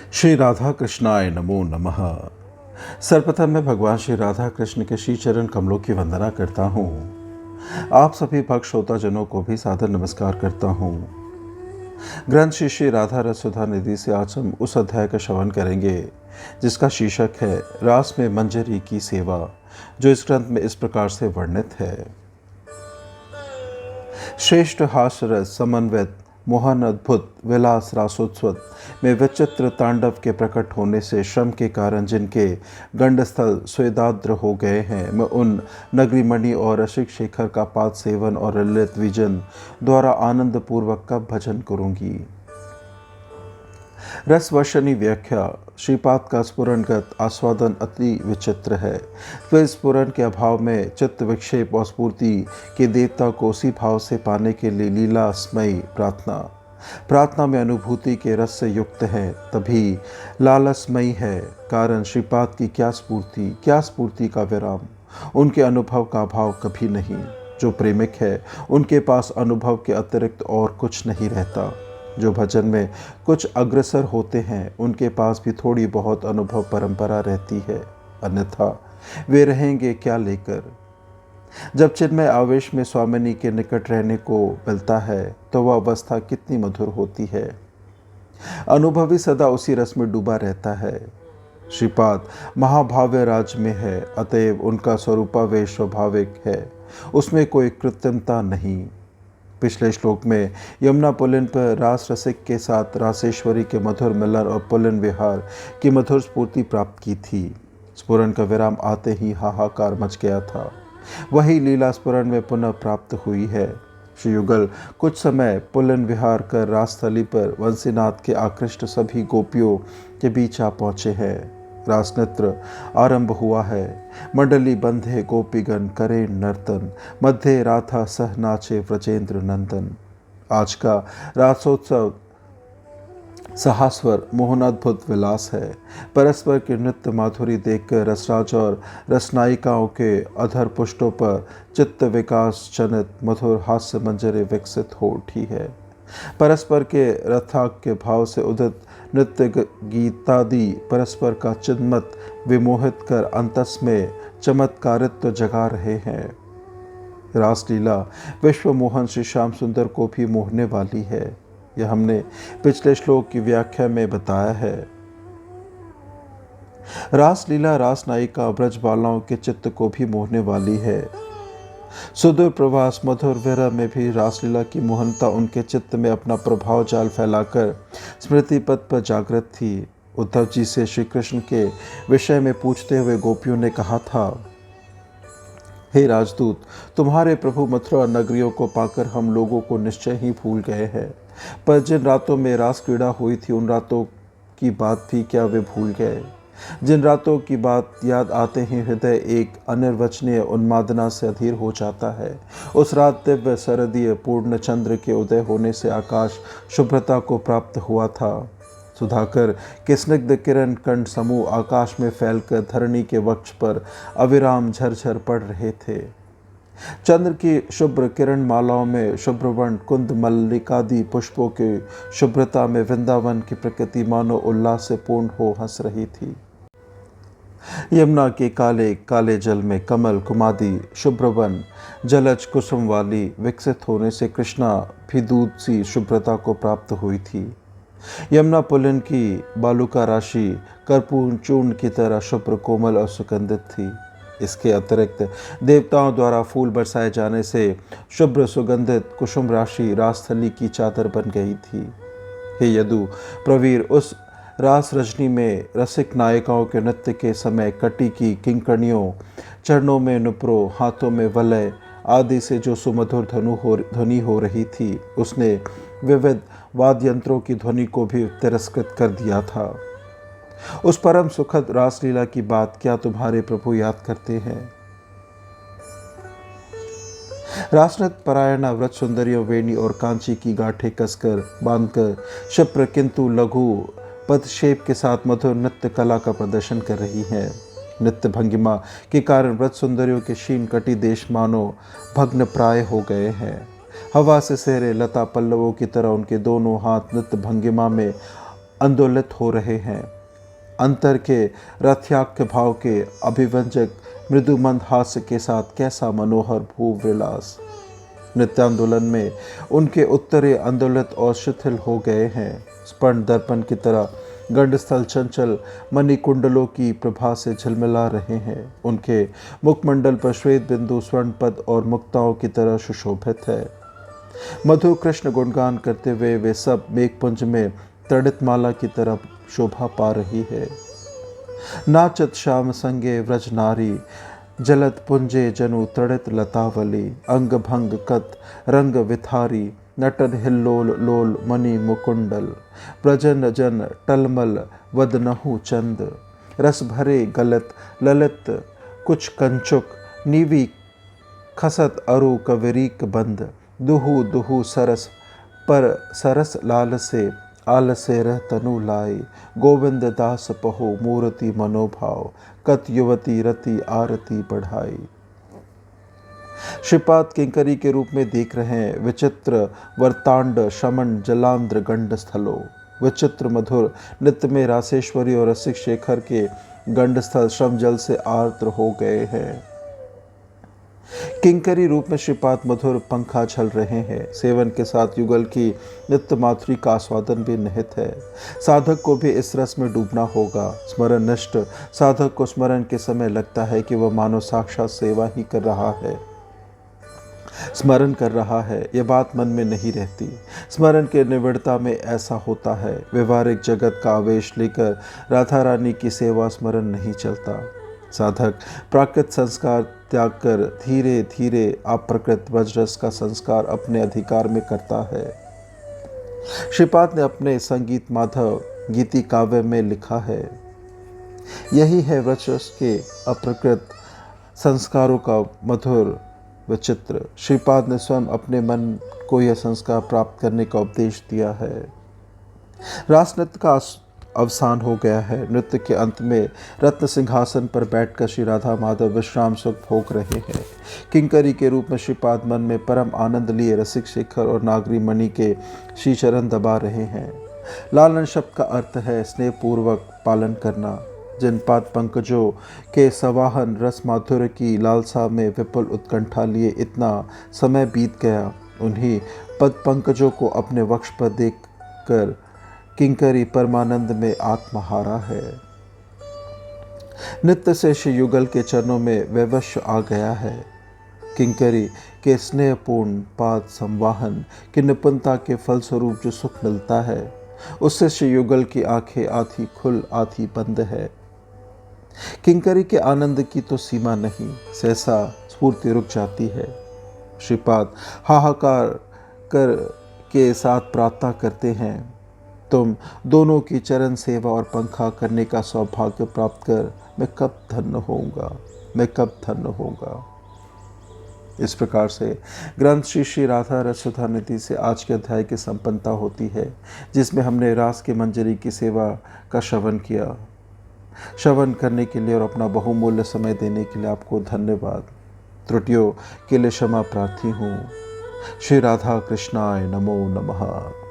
श्री राधा कृष्णाय नमो नमः। सर्वप्रथम मैं भगवान श्री राधा कृष्ण के श्री चरण कमलों की वंदना करता हूँ। आप सभी भक्त श्रोताजनों को भी सादर नमस्कार करता हूँ। ग्रंथ श्री श्री राधा रसुधा निधि से आज हम उस अध्याय का श्रवण करेंगे जिसका शीर्षक है रास में मंजरी की सेवा, जो इस ग्रंथ में इस प्रकार से वर्णित है। श्रेष्ठ हास्य रस समन्वित मोहन अद्भुत विलास रासोत्सव में विचित्र तांडव के प्रकट होने से श्रम के कारण जिनके गंडस्थल स्वेदाद्र हो गए हैं, मैं उन नगरीमणि और रसिक शेखर का पाद सेवन और ललित विजन द्वारा आनंद पूर्वक कब भजन करूंगी। रसवर्षणी व्याख्या। श्रीपाद का स्फुरणगत आस्वादन अति विचित्र है। फिर स्फुरण के अभाव में चित्त विक्षेप और स्फूर्ति के देवता को उसी भाव से पाने के लिए लीलास्मयी प्रार्थना में अनुभूति के रस से युक्त है, तभी लालसमयी है। कारण श्रीपाद की क्या स्फूर्ति का विराम, उनके अनुभव का अभाव कभी नहीं। जो प्रेमिक है उनके पास अनुभव के अतिरिक्त और कुछ नहीं रहता। जो भजन में कुछ अग्रसर होते हैं उनके पास भी थोड़ी बहुत अनुभव परंपरा रहती है, अन्यथा वे रहेंगे क्या लेकर। जब चिन्मय आवेश में स्वामिनी के निकट रहने को मिलता है तो वह अवस्था कितनी मधुर होती है। अनुभवी सदा उसी रस में डूबा रहता है। श्रीपाद महाभाव्य राज में है, अतएव उनका स्वरूपावेश स्वाभाविक है, उसमें कोई कृत्रिमता नहीं। पिछले श्लोक में यमुना पुलिन पर रास रसिक के साथ रासेश्वरी के मधुर मिलन और पुलिन विहार की मधुर स्फूर्ति प्राप्त की थी। स्फुरन का विराम आते ही हाहाकार मच गया था। वही लीला स्फुरन में पुनः प्राप्त हुई है। श्री युगल कुछ समय पुलिन विहार कर रासस्थली पर वंशीनाथ के आकृष्ट सभी गोपियों के बीच आ पहुँचे हैं। रास नृत्य आरंभ हुआ है। मंडली बंधे गोपीगण करे नर्तन, मध्य राधा सह नाचे व्रजेंद्र नंदन। आज का रासोत्सव सहास्वर मोहनाद्भुत विलास है। परस्पर के नृत्य माधुरी देखकर रसराज और रसनायिकाओं के अधर पुष्टों पर चित्त विकास जनित मधुर हास्य मंजरी विकसित हो उठी है। परस्पर के रथाक के भाव से उदित नृत्य गीतादि परस्पर का चिन्मत विमोहित कर अंतस में चमत्कारित्व जगा रहे हैं। रासलीला विश्व मोहन श्री श्याम सुंदर को भी मोहने वाली है, यह हमने पिछले श्लोक की व्याख्या में बताया है। रासलीला रास नायिका ब्रज बालाओं के चित्त को भी मोहने वाली है। सुदूर प्रवास मधुर विरह में भी रासलीला की मोहनता उनके चित्त में अपना प्रभाव जाल फैलाकर स्मृति पथ पर जागृत थी। उद्धव जी से श्री कृष्ण के विषय में पूछते हुए गोपियों ने कहा था, हे राजदूत, तुम्हारे प्रभु मथुरा नगरियों को पाकर हम लोगों को निश्चय ही भूल गए हैं, पर जिन रातों में रास क्रीड़ा हुई थी उन रातों की बात भी क्या वे भूल गए। जिन रातों की बात याद आते ही हृदय एक अनिर्वचनीय उन्मादना से अधीर हो जाता है। उस रात दिव्य शरदीय पूर्ण चंद्र के उदय होने से आकाश शुभ्रता को प्राप्त हुआ था। सुधाकर के स्निग्ध किरण कंठ समूह आकाश में फैलकर धरणी के वक्ष पर अविराम झरझर पड़ रहे थे। चंद्र की शुभ्र किरण मालाओं में शुभ्रवर्ण कुंद मल्लिकादि पुष्पों की शुभ्रता में वृंदावन की प्रकृति मानो उल्लास से पूर्ण हो हंस रही थी। यमुना के काले काले जल में कमल कुमादी शुभ्रवन जलज कुसुम वाली विकसित होने से कृष्णा भी दूध सी शुभ्रता को प्राप्त हुई थी। यमुना पुलिन की बालुका राशि कर्पूर चूर्ण की तरह शुभ्र कोमल और सुगंधित थी। इसके अतिरिक्त देवताओं द्वारा फूल बरसाए जाने से शुभ्र सुगंधित कुसुम राशि रासथली की चादर बन गई थी। हे यदु प्रवीर, उस रास रजनी में रसिक नायिकाओं के नृत्य के समय कटी की किंकणियों, चरणों में नुपुरों, हाथों में वलय आदि से जो सुमधुर ध्वनि हो रही थी, उसने विविध वाद्य यंत्रों की ध्वनि को भी तिरस्कृत कर दिया था। उस परम सुखद रासलीला की बात क्या तुम्हारे प्रभु याद करते हैं। रासनृत्य परायणा व्रत सुंदरियों वेणी और कांची की गांठें कसकर बांधकर क्षिप्र किंतु लघु पदक्षेप के साथ मधुर नृत्य कला का प्रदर्शन कर रही हैं। नृत्य भंगिमा के कारण व्रत सुंदरियों के शीन कटी देश मानो भग्न प्राय हो गए हैं। हवा से सहरे लता पल्लवों की तरह उनके दोनों हाथ नृत्य भंगिमा में आंदोलित हो रहे हैं। अंतर के रथयाख्य भाव के अभिव्यंजक मृदु मंद हास्य के साथ कैसा मनोहर भूव विलास। नृत्यांदोलन में उनके उत्तरे आंदोलित और शिथिल हो गए हैं। स्पर्ण दर्पण की तरह गंडस्थल चंचल मणिकुंडलों की प्रभा से झिलमिला रहे हैं। उनके मुखमंडल पर श्वेत बिंदु स्वर्ण पद और मुक्ताओं की तरह सुशोभित है। मधु कृष्ण गुणगान करते हुए वे सब मेघपुंज में तड़ित माला की तरह शोभा पा रही है। नाचत श्याम संगे व्रज नारी, जलत पुंजे जनु तड़ित लतावली, अंग भंग कत रंग विथारी, नटन हिल्लोल लोल मणि मुकुंडल, ब्रजन जन टलमल वदनहु चंद, रस भरे गलत ललित कुछ कंचुक, नीवी खसत अरु कवरीक बंद, दुहु दुहु सरस पर सरस लाल से आल से रह तनु लाई, गोविंद दास पहो मूर्ति मनोभाव, कत युवती रति आरती बढ़ाई। श्रीपाद किंकरी के रूप में देख रहे हैं विचित्र वर्तांड शमन जलांध्र गंड स्थलों। विचित्र मधुर नृत्य में रासेश्वरी और रसिक शेखर के गंडस्थल श्रम जल से आर्द्र हो गए हैं। किंकरी रूप में श्रीपाद मधुर पंखा झल रहे हैं। सेवन के साथ युगल की नित्य माधुरी का आस्वादन भी निहित है। साधक को भी इस रस में डूबना होगा। स्मरण निष्ठ साधक को स्मरण के समय लगता है कि वह मानो साक्षात सेवा ही कर रहा है, स्मरण कर रहा है। यह बात मन में नहीं रहती। स्मरण के निविड़ता में ऐसा होता है। व्यवहारिक जगत का आवेश लेकर राधा रानी की सेवा स्मरण नहीं चलता। साधक प्राकृत संस्कार त्याग कर धीरे धीरे अप्रकृत वज्रस का संस्कार अपने अधिकार में करता है। श्रीपाद ने अपने संगीत माधव गीति काव्य में लिखा है, यही है वज्रस के अप्रकृत संस्कारों का मधुर विचित्र। श्रीपाद ने स्वयं अपने मन को यह संस्कार प्राप्त करने का उपदेश दिया है। रास नृत्य का अवसान हो गया है। नृत्य के अंत में रत्न सिंहासन पर बैठकर श्री राधा माधव विश्राम सुख भोग रहे हैं। किंकरी के रूप में श्रीपाद मन में परम आनंद लिए रसिक शेखर और नागरी मणि के श्री चरण दबा रहे हैं। लालन शब्द का अर्थ है स्नेहपूर्वक पालन करना। जिन पाद पंकजों के सवाहन रस माधुर्य की लालसा में विपुल उत्कंठा लिए इतना समय बीत गया, उन्हीं पद पंकजों को अपने वक्ष पर देख कर किंकरी परमानंद में आत्महारा है। नित्य से श्री युगल के चरणों में वैवश्य आ गया है। किंकरी के स्नेहपूर्ण पाद संवाहन की निपुणता के फलस्वरूप जो सुख मिलता है, उससे श्री युगल की आंखें आधी खुल आधी बंद है। किंकरी के आनंद की तो सीमा नहीं, सहसा स्फूर्ति रुक जाती है। श्रीपाद हाहाकार कर के साथ प्रार्थना करते हैं, तुम दोनों की चरण सेवा और पंखा करने का सौभाग्य प्राप्त कर मैं कब धन्य होऊंगा, मैं कब धन्य होऊंगा। इस प्रकार से ग्रंथ श्री श्री राधा रसोधा निधि से आज के अध्याय की संपन्नता होती है, जिसमें हमने रास की मंजरी की सेवा का श्रवण किया। श्रवण करने के लिए और अपना बहुमूल्य समय देने के लिए आपको धन्यवाद। त्रुटियों के लिए क्षमा प्रार्थी हूँ। श्री राधा कृष्णाय नमो नमः।